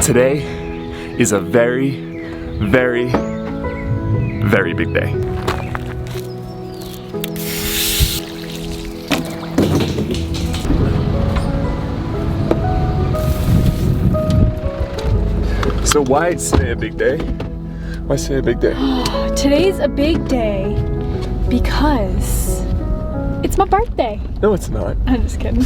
Today is a very, very, very big day. So why is today a big day? Why is today a big day? Today's a big day because it's my birthday. No, it's not. I'm just kidding.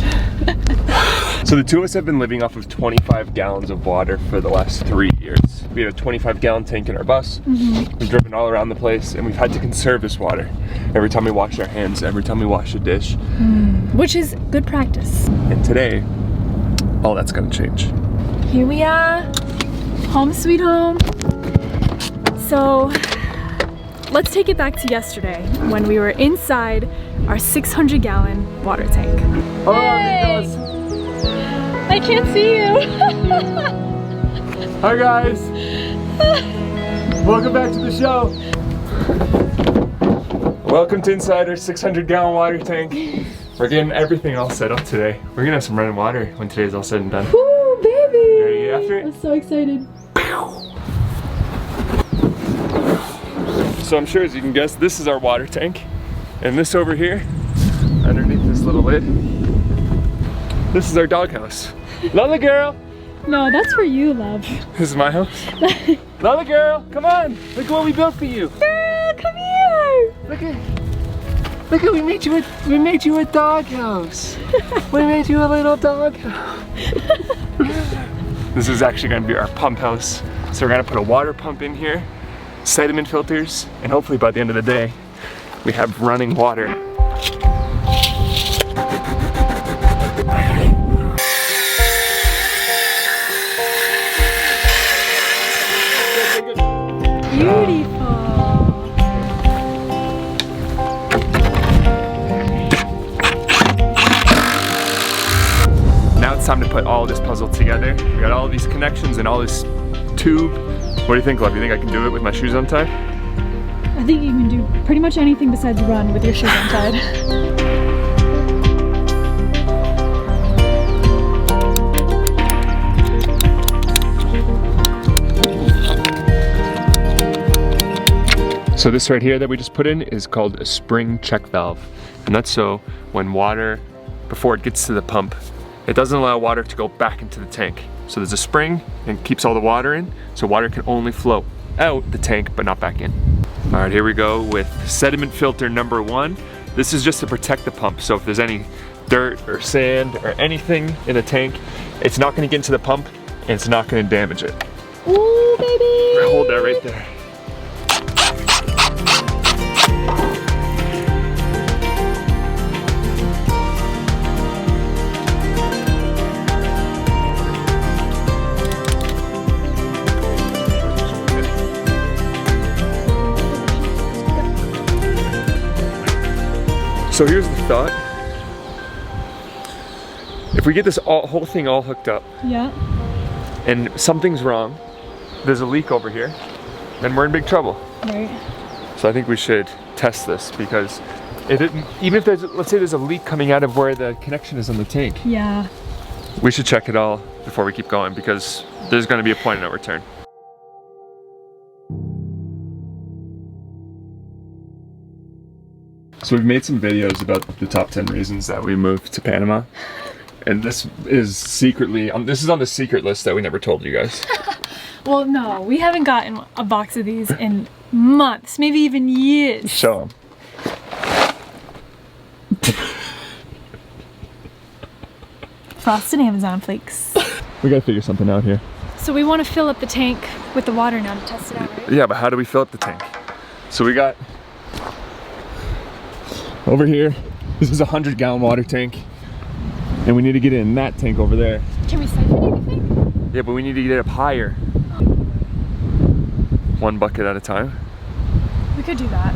So the two of us have been living off of 25 gallons of water for the last 3 years. We have a 25-gallon tank in our bus. We've driven all around the place and we've had to conserve this water. Every time we wash our hands, every time we wash a dish. Which is good practice. And today, all that's gonna change. Here we are, home sweet home. So let's take it back to yesterday when we were inside our 600-gallon water tank. Oh, Hey! I can't see you. Hi guys! Welcome back to the show. Welcome to inside our 600-gallon water tank. We're getting everything all set up today. We're gonna have some running water when today's all said and done. Woo, baby! You ready to get after it? I'm so excited. So I'm sure as you can guess, this is our water tank. And this over here, underneath this little lid, this is our doghouse. Lola girl! No, that's for you, love. This is my house. Lola girl, come on! Look at what we built for you. Girl, come here! Look at we made you a doghouse. We made you a little doghouse. This is actually gonna be our pump house. So we're gonna put a water pump in here, sediment filters, and hopefully by the end of the day, we have running water. Beautiful. Now it's time to put all this puzzle together. We got all these connections and all this tube. What do you think, love? You think I can do it with my shoes untied? I think you can do pretty much anything besides run with your shoes untied. So this right here that we just put in is called a spring check valve. And that's so when water, before it gets to the pump, it doesn't allow water to go back into the tank. So there's a spring and it keeps all the water in, so water can only flow out the tank but not back in. All right, here we go with sediment filter number 1. This is just to protect the pump. So if there's any dirt or sand or anything in the tank, it's not gonna get into the pump and it's not gonna damage it. Ooh, baby! Hold that right there. So here's the thought. If we get this whole thing all hooked up, Yeah. and something's wrong, there's a leak over here, then we're in big trouble. Right. So I think we should test this because even if there's, let's say there's a leak coming out of where the connection is on the tank, Yeah. we should check it all before we keep going because there's gonna be a point of no return. So we've made some videos about the top 10 reasons that we moved to Panama. And this is secretly, this is on the secret list that we never told you guys. Well, no, we haven't gotten a box of these in months, maybe even years. Show them. Frosted Amazon flakes. We gotta figure something out here. So we want to fill up the tank with the water now to test it out, right? Yeah, but how do we fill up the tank? So we got, over here, this is a 100-gallon water tank. And we need to get it in that tank over there. Can we siphon anything? Yeah, but we need to get it up higher. One bucket at a time. We could do that.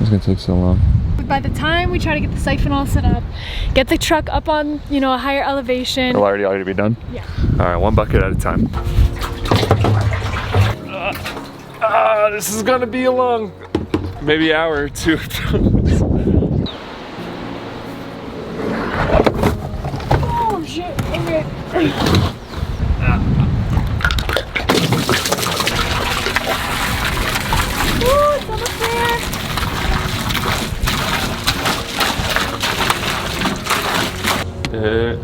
It's gonna take so long. By the time we try to get the siphon all set up, get the truck up on, you know, a higher elevation. It'll already be done? Yeah. All right, one bucket at a time. This is gonna be a long, maybe hour or two. Oh shit, okay. it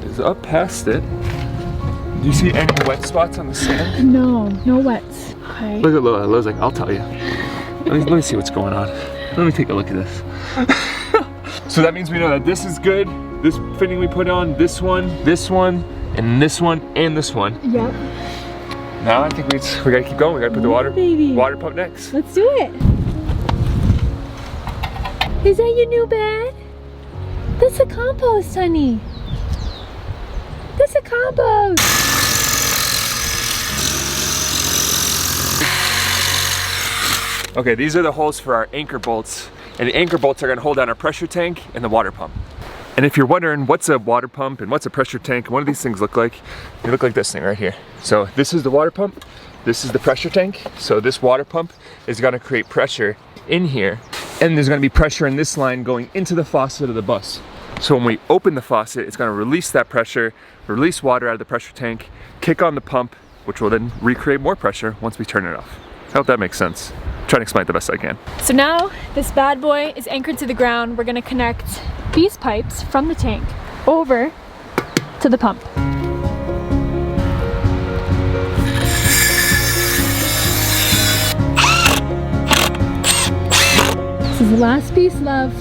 is up past it. Do you see any wet spots on the sand? No, no wets. Okay. Look at Lola. Lola's like, I'll tell you. Let me see what's going on. Let me take a look at this. So that means we know that this is good. This fitting we put on, this one, and this one, and this one. Yep. Now I think we gotta keep going. We gotta put the water pump next. Let's do it. Is that your new bed? That's a compost, honey. That's a compost. Okay, these are the holes for our anchor bolts. And the anchor bolts are gonna hold down our pressure tank and the water pump. And if you're wondering what's a water pump and what's a pressure tank and what do these things look like, they look like this thing right here. So this is the water pump, this is the pressure tank. So this water pump is gonna create pressure in here, and there's gonna be pressure in this line going into the faucet of the bus. So when we open the faucet, it's gonna release that pressure, release water out of the pressure tank, kick on the pump, which will then recreate more pressure once we turn it off. I hope that makes sense. I'm trying to explain it the best I can. So now this bad boy is anchored to the ground. We're gonna connect these pipes from the tank over to the pump. This is the last piece, love.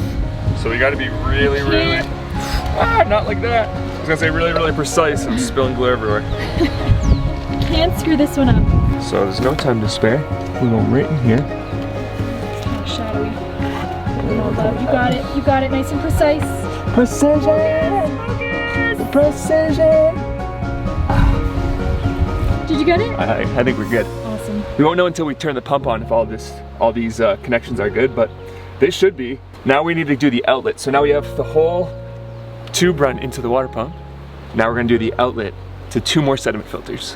So we gotta be really, not like that. I was gonna say really precise. I'm spilling glue everywhere. Can't screw this one up. So there's no time to spare. We go right in here. It's kind of shadowy. No, love, you got it nice and precise. Precision! Precision! Did you get it? I think we're good. Awesome. We won't know until we turn the pump on if all these connections are good, but they should be. Now we need to do the outlet. So now we have the whole tube run into the water pump. Now we're gonna do the outlet to 2 more sediment filters.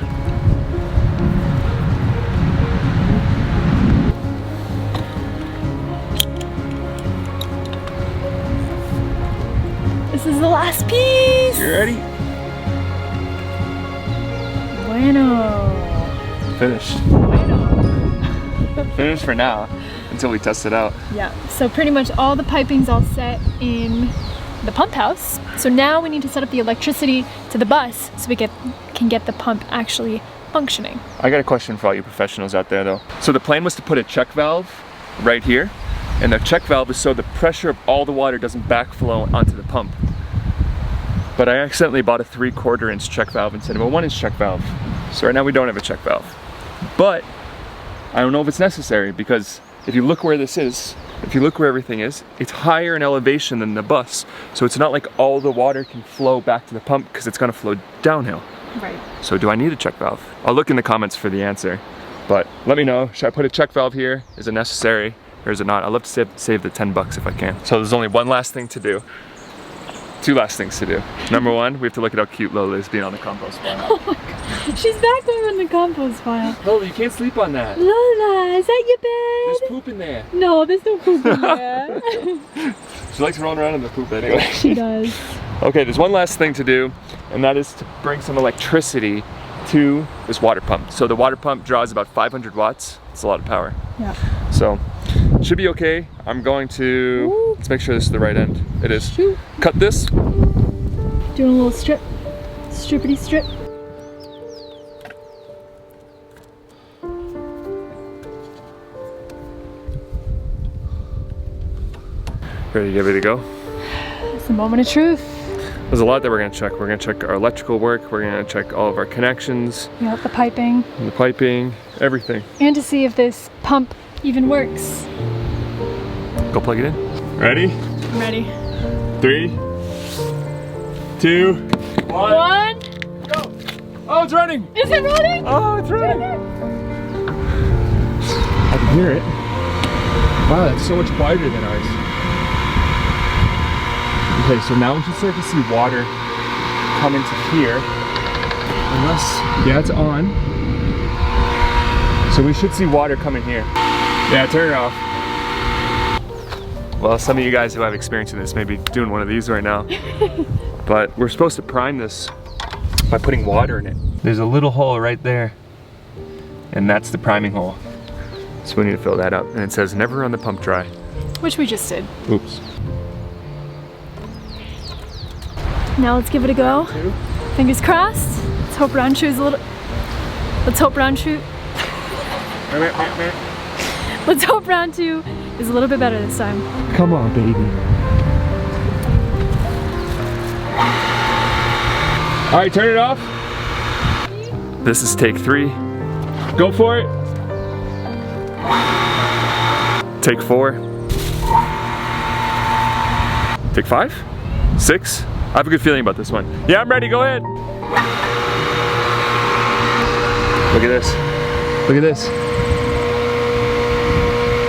This is the last piece. You ready? Bueno. Finished. Finished for now, until we test it out. Yeah, so pretty much all the piping's all set in the pump house. So now we need to set up the electricity to the bus so we can get the pump actually functioning. I got a question for all you professionals out there though. So the plan was to put a check valve right here, and the check valve is so the pressure of all the water doesn't backflow onto the pump. But I accidentally bought a 3/4 inch check valve instead of a 1 inch check valve. So right now we don't have a check valve. But I don't know if it's necessary, because if you look where this is, if you look where everything is, it's higher in elevation than the bus. So it's not like all the water can flow back to the pump because it's gonna flow downhill. Right. So do I need a check valve? I'll look in the comments for the answer, but let me know. Should I put a check valve here? Is it necessary or is it not? I'd love to save the 10 bucks if I can. So there's only one last thing to do. 2 last things to do. Number 1, we have to look at how cute Lola is being on the compost pile. Oh my god. She's back there on the compost pile. Lola, you can't sleep on that. Lola, is that your bed? There's poop in there. No, there's no poop in there. She likes rolling around in the poop anyway. She does. Okay, there's one last thing to do, and that is to bring some electricity to this water pump. So the water pump draws about 500 watts. It's a lot of power. Yeah. So, should be okay. I'm going to, let's make sure this is the right end. It is. Shoot. Cut this. Doing a little strippity strip. Ready to go? It's the moment of truth. There's a lot that we're gonna check. We're gonna check our electrical work. We're gonna check all of our connections. Yeah, the piping. And the piping, everything. And to see if this pump even works. Go plug it in. Ready? I'm ready. 3, 2, 1. Go! Oh, it's running! Is it running? Oh, it's running! I can hear it. Wow, that's so much quieter than ours. Okay, so now we should start to see water come into here. Unless, yeah, it's on. So we should see water come in here. Yeah, turn it off. Well, some of you guys who have experience in this may be doing one of these right now. But we're supposed to prime this by putting water in it. There's a little hole right there, and that's the priming hole. So we need to fill that up. And it says never run the pump dry. Which we just did. Oops. Now let's give it a go. Fingers crossed. Let's hope round two is a little. Let's hope round two. Let's hope round two is a little bit better this time. Come on, baby. All right, turn it off. This is take 3. Go for it. Take 4. Take 5? 6? I have a good feeling about this one. Yeah, I'm ready, go ahead. Look at this. Look at this.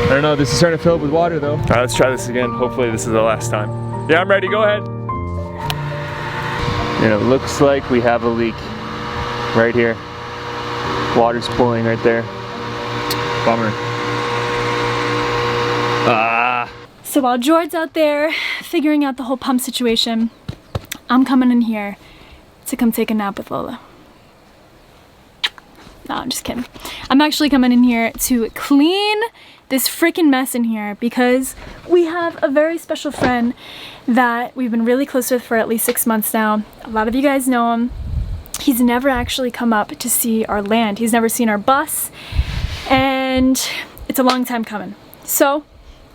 I don't know, this is starting to fill up with water though. All right, let's try this again. Hopefully this is the last time. Yeah, I'm ready, go ahead. And it looks like we have a leak right here. Water's pooling right there. Bummer. So while George's out there figuring out the whole pump situation, I'm coming in here to come take a nap with Lola. No, I'm just kidding. I'm actually coming in here to clean this freaking mess in here because we have a very special friend that we've been really close with for at least 6 months now. A lot of you guys know him. He's never actually come up to see our land. He's never seen our bus, and it's a long time coming. So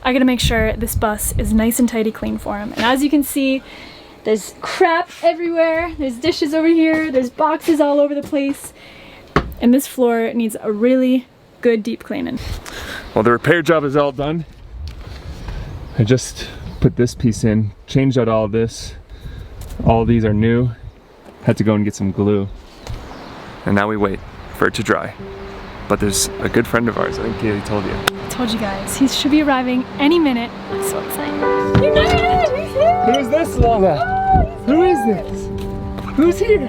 I gotta make sure this bus is nice and tidy clean for him. And as you can see, there's crap everywhere. There's dishes over here. There's boxes all over the place. And this floor needs a really good deep cleaning. Well, the repair job is all done. I just put this piece in, changed out all this. All these are new. Had to go and get some glue. And now we wait for it to dry. But there's a good friend of ours, I think Kaylee told you. I told you guys, he should be arriving any minute. I'm so excited. You're not here! He's here! Who's this, Lola? Who is this? Who's here?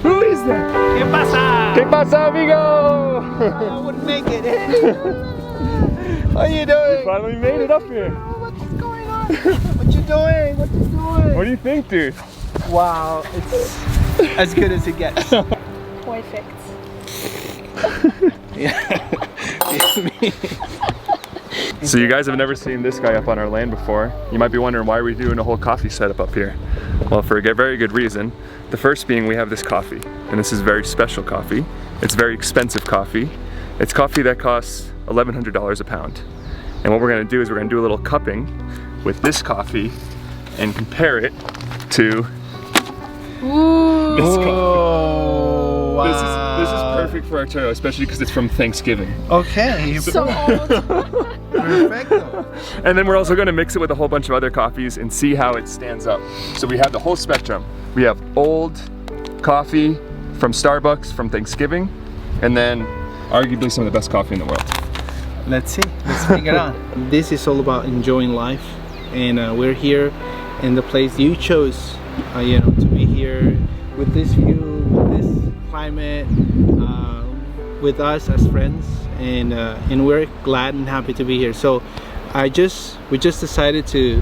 Who is that? ¿Qué pasa? ¿Qué pasa, amigo? I wouldn't make it. How you doing? Finally made it up here. What's going on? What you doing? What you doing? What do you think, dude? Wow, it's as good as it gets. Perfect. So you guys have never seen this guy up on our land before. You might be wondering why we're doing a whole coffee setup up here. Well, for a very good reason. The first being we have this coffee, and this is very special coffee. It's very expensive coffee. It's coffee that costs $1,100 a pound. And what we're gonna do is we're gonna do a little cupping with this coffee and compare it to Ooh. this coffee. Oh, wow. This is perfect for Arturo, especially because it's from Thanksgiving. Okay. So old. Perfecto. And then we're also going to mix it with a whole bunch of other coffees and see how it stands up. So we have the whole spectrum. We have old coffee from Starbucks from Thanksgiving, and then arguably some of the best coffee in the world. Let's see. Let's bring it on. This is all about enjoying life, and we're here in the place you chose, you know, to be here with this view, with this climate, with us as friends, and we're glad and happy to be here. So we just decided to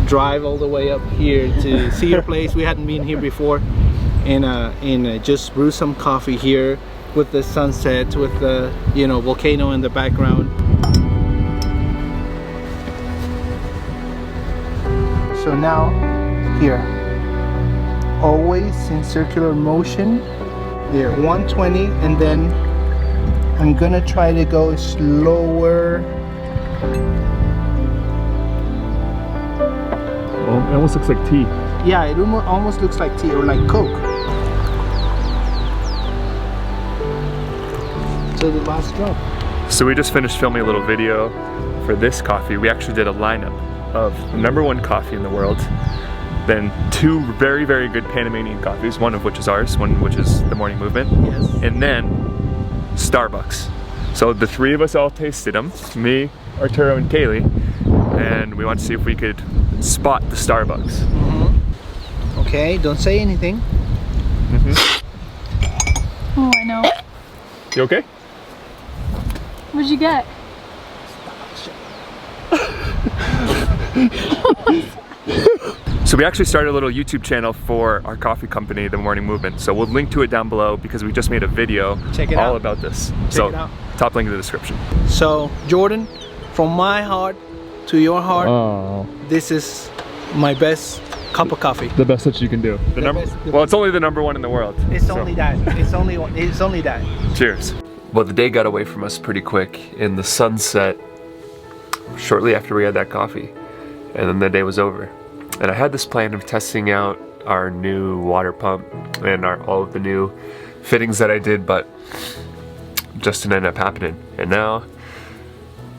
drive all the way up here to see your place. We hadn't been here before, and just brew some coffee here with the sunset, with the, you know, volcano in the background. So now here, always in circular motion. There, 120, and then I'm gonna try to go slower. Oh, it almost looks like tea. Yeah, it almost looks like tea or like Coke. So the last drop. So we just finished filming a little video for this coffee. We actually did a lineup of the #1 coffee in the world, then 2 very good Panamanian coffees, one of which is ours, one which is the Morning Movement, Yes. and then Starbucks. So the 3 of us all tasted them, me, Arturo, and Kaylee, and we want to see if we could spot the Starbucks. Mm-hmm. Okay, don't say anything. Oh, I know. You okay? What'd you get? So we actually started a little YouTube channel for our coffee company, The Morning Movement. So we'll link to it down below because we just made a video all about this. So top link in the description. So Jordan, from my heart to your heart, Oh. this is my best cup of coffee. The best that you can do. Well, it's only the #1 in the world. It's only that. It's only that. Cheers. Well, the day got away from us pretty quick, and the sun set shortly after we had that coffee, and then the day was over. And I had this plan of testing out our new water pump and all of the new fittings that I did, but just didn't end up happening. And now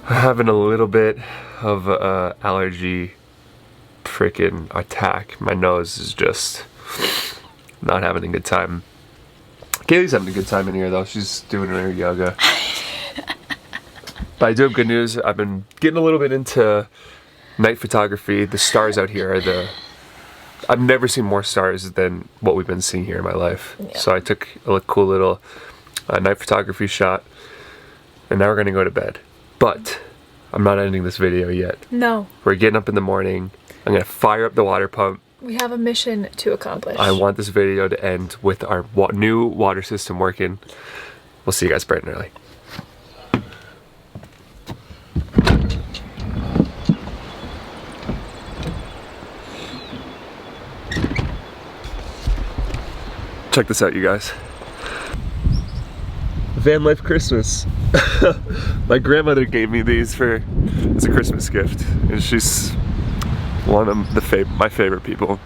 I'm having a little bit of a allergy freaking attack. My nose is just not having a good time. Kaylee's having a good time in here though. She's doing her yoga. But I do have good news. I've been getting a little bit into night photography. The stars out here are I've never seen more stars than what we've been seeing here in my life. Yeah. So I took a cool little night photography shot, and now we're gonna go to bed. But I'm not ending this video yet. No. We're getting up in the morning. I'm gonna fire up the water pump. We have a mission to accomplish. I want this video to end with our new water system working. We'll see you guys bright and early. Check this out, you guys. Van Life Christmas. My grandmother gave me these as a Christmas gift, and she's one of my favorite people.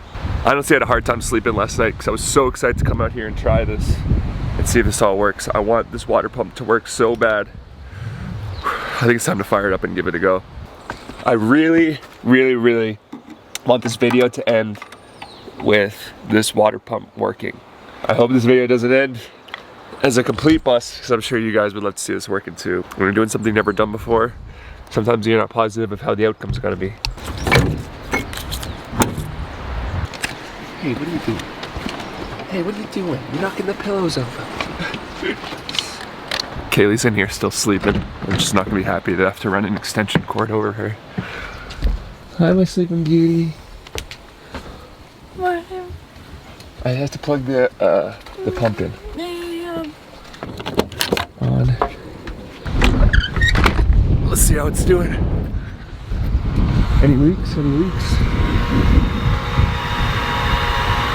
I honestly had a hard time sleeping last night because I was so excited to come out here and try this and see if this all works. I want this water pump to work so bad. I think it's time to fire it up and give it a go. I really, really, really want this video to end with this water pump working. I hope this video doesn't end as a complete bust, because I'm sure you guys would love to see this working too. When you're doing something never done before, sometimes you're not positive of how the outcome's gonna be. Hey, what are you doing? Hey, what are you doing? You're knocking the pillows over. Kaylee's in here still sleeping. I'm just not gonna be happy to have to run an extension cord over her. Hi, my sleeping beauty. What? I have to plug the pump in. On. Let's see how it's doing. Any leaks? Any leaks?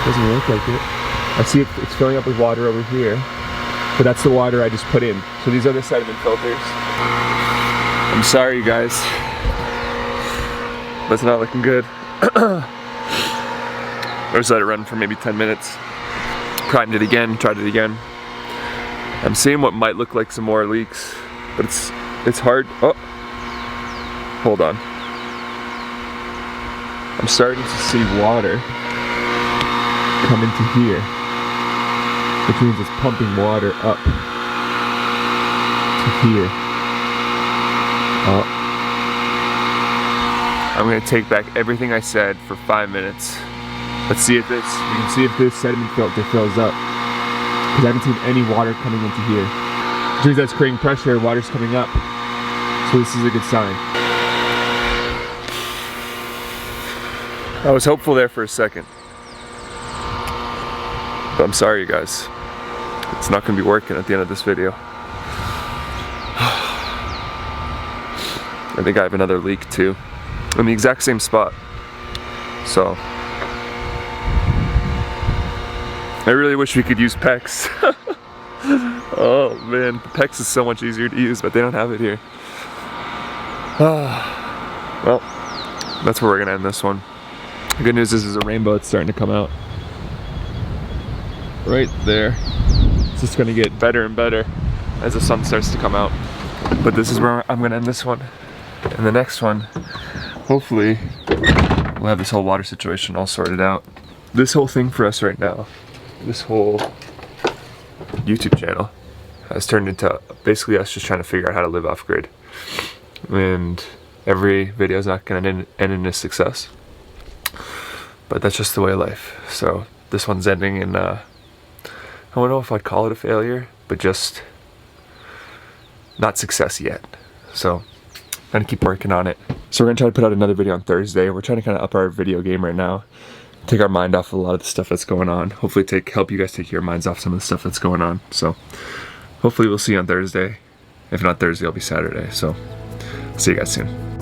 Doesn't look like it. I see it's filling up with water over here, but that's the water I just put in. So these are the sediment filters. I'm sorry, you guys. That's not looking good. I just let it run for maybe 10 minutes. Tried it again, I'm seeing what might look like some more leaks, but it's hard. Oh, hold on. I'm starting to see water come into here, which means it's pumping water up to here. Oh. I'm gonna take back everything I said for 5 minutes. Let's see if we can see if this sediment filter fills up. Because I haven't seen any water coming into here. Which means that's creating pressure, water's coming up. So this is a good sign. I was hopeful there for a second. But I'm sorry, you guys. It's not gonna be working at the end of this video. I think I have another leak too. In the exact same spot. So. I really wish we could use PEX. Oh man, PEX is so much easier to use, but they don't have it here. Well, that's where we're gonna end this one. The good news is there's a rainbow that's starting to come out. Right there. It's just gonna get better and better as the sun starts to come out. But this is where I'm gonna end this one. And the next one, hopefully, we'll have this whole water situation all sorted out. This whole thing for us right now, this whole YouTube channel has turned into basically us just trying to figure out how to live off grid. And every video is not gonna end in a success. But that's just the way of life. So this one's ending in, I don't know if I'd call it a failure, but just not success yet. So I'm gonna keep working on it. So we're gonna try to put out another video on Thursday. We're trying to kind of up our video game right now. Take our mind off a lot of the stuff that's going on. Hopefully help you guys take your minds off some of the stuff that's going on. So hopefully we'll see you on Thursday. If not Thursday, it'll be Saturday. So see you guys soon.